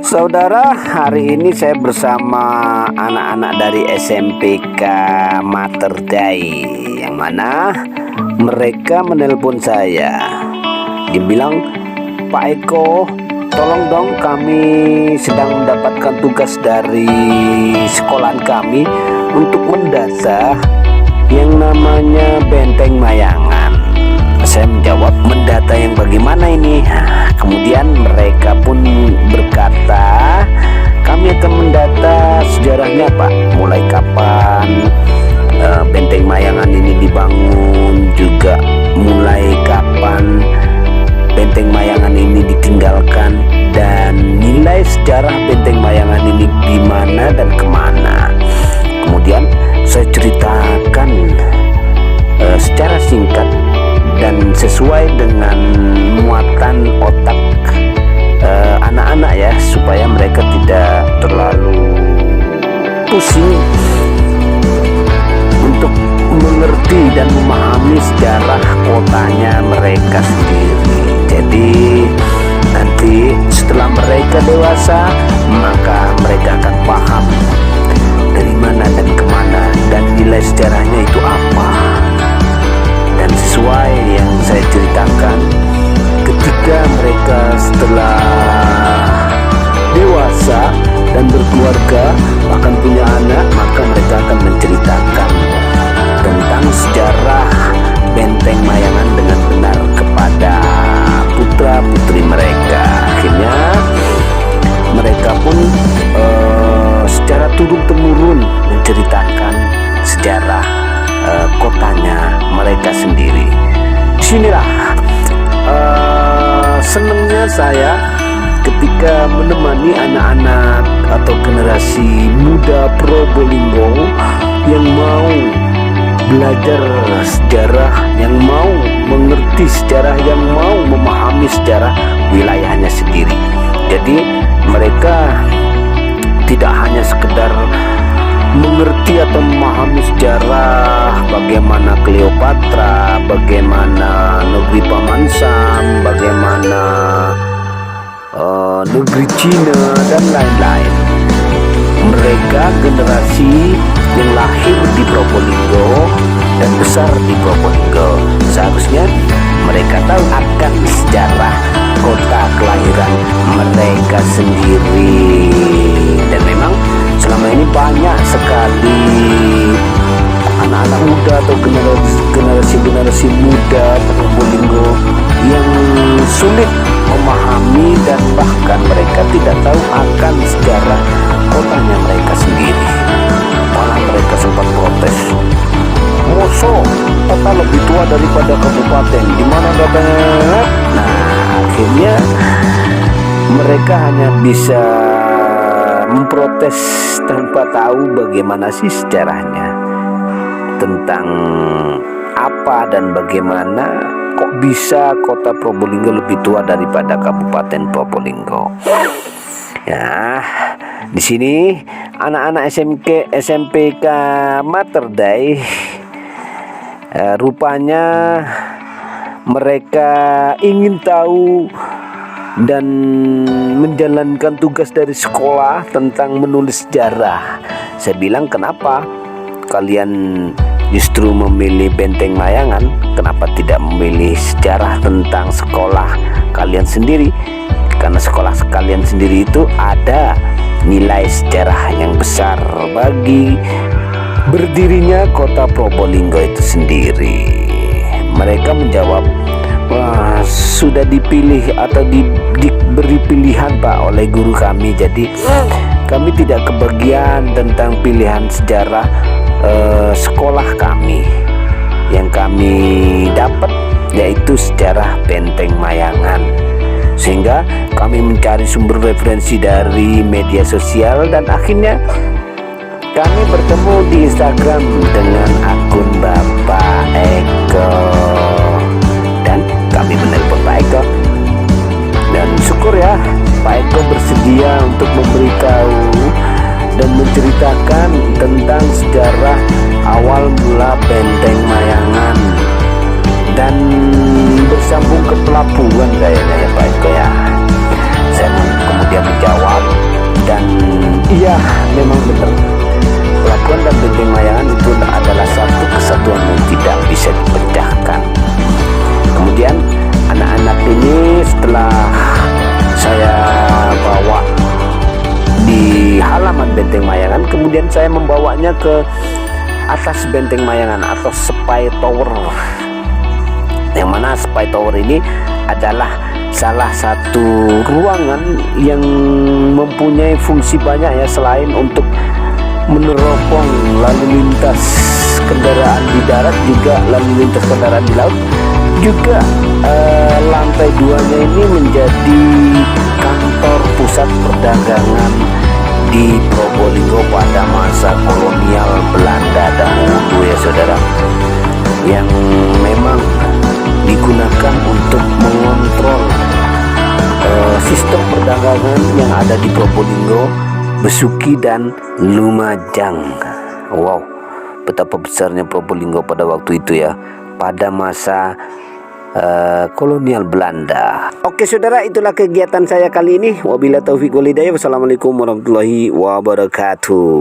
Saudara, hari ini saya bersama anak-anak dari SMPK Materdai, yang mana mereka menelpon saya. Dia bilang, "Pak Eko, tolong dong, kami sedang mendapatkan tugas dari sekolahan kami untuk mendata yang namanya Benteng Mayangan." Saya menjawab, "Mendata yang bagaimana ini?" Kemudian mereka pun berkata, "Kami akan mendata sejarahnya, Pak. Mulai kapan Benteng Mayangan ini dibangun, juga mulai kapan Benteng Mayangan ini ditinggalkan, dan nilai sejarah Benteng Mayangan ini di mana dan kemana." Kemudian saya ceritakan secara singkat dan sesuai dengan muatan otak anak-anak ya, supaya mereka tidak terlalu pusing untuk mengerti dan memahami sejarah kotanya mereka sendiri. Jadi nanti setelah mereka dewasa, maka mereka akan paham dari mana dan kemana dan nilai sejarahnya itu apa. Dan sesuai yang saya ceritakan, ketika mereka setelah dewasa dan berkeluarga, akan punya anak, maka mereka akan menceritakan tentang sejarah Benteng Mayangan dengan benar kepada putra-putri mereka. Akhirnya mereka pun secara turun-temurun menceritakan sejarah kotanya mereka sendiri. Disinilah senangnya saya ketika menemani anak-anak atau generasi muda Probolinggo yang mau belajar sejarah, yang mau mengerti sejarah, yang mau memahami sejarah wilayahnya sendiri. Jadi mereka tidak hanya sekedar mengerti atau memahami sejarah bagaimana Kleopatra, bagaimana negeri Paman Sam, bagaimana negeri Cina dan lain-lain. Mereka generasi yang lahir di Probolinggo dan besar di Probolinggo, seharusnya mereka tahu akan sejarah kota kelahiran mereka sendiri. Dan memang selama ini banyak sekali anak-anak muda atau generasi muda Probolinggo yang sulit memahami dan bahkan mereka tidak tahu akan sejarah kotanya mereka sendiri. Malah mereka sempat protes, "Moso, kota lebih tua daripada kabupaten, di mana katanya?" Nah, akhirnya mereka hanya bisa memprotes tanpa tahu bagaimana sih sejarahnya, tentang apa dan bagaimana kok bisa kota Probolinggo lebih tua daripada Kabupaten Probolinggo. Ya, di sini anak-anak SMPK Materdai rupanya mereka ingin tahu dan menjalankan tugas dari sekolah tentang menulis sejarah. Saya bilang, "Kenapa kalian justru memilih Benteng Mayangan? Kenapa tidak memilih sejarah tentang sekolah kalian sendiri? Karena sekolah kalian sendiri itu ada nilai sejarah yang besar bagi berdirinya kota Probolinggo itu sendiri." Mereka menjawab, "Wah, sudah dipilih atau diberi pilihan, Pak, oleh guru kami. Jadi kami tidak kebagian tentang pilihan sejarah sekolah kami. Yang kami dapat yaitu sejarah Benteng Mayangan. Sehingga kami mencari sumber referensi dari media sosial dan akhirnya kami bertemu di Instagram dengan akun Bapak Eko. Dan kami menelpon Pak Eko. Dan syukur ya, Pak Eko bersedia untuk memberitahu dan menceritakan tentang sejarah awal mula Benteng Mayangan dan bersambung ke pelabuhan kayaknya ya Pak Eko ya. Saya kemudian menjawab, Ya, memang benar. Pelabuhan dan Benteng Mayangan itu adalah satu kesatuan yang tidak bisa dipecahkan. Kemudian anak-anak ini setelah saya bawa di halaman Benteng Mayangan, kemudian saya membawanya ke atas Benteng Mayangan atau Spy Tower. Yang mana Spy Tower ini adalah salah satu ruangan yang mempunyai fungsi banyak ya, selain untuk meneropong lalu lintas kendaraan di darat, juga lalu lintas kendaraan di laut. Juga lantai 2-nya ini menjadi kantor pusat perdagangan di Probolinggo pada masa kolonial Belanda dahulu ya saudara, yang memang digunakan untuk mengontrol sistem perdagangan yang ada di Probolinggo, Besuki dan Lumajang. Wow, betapa besarnya Probolinggo pada waktu itu ya, pada masa kolonial Belanda. Oke saudara, itulah kegiatan saya kali ini. Wabillahi taufiq wal hidayah. Wassalamualaikum warahmatullahi wabarakatuh.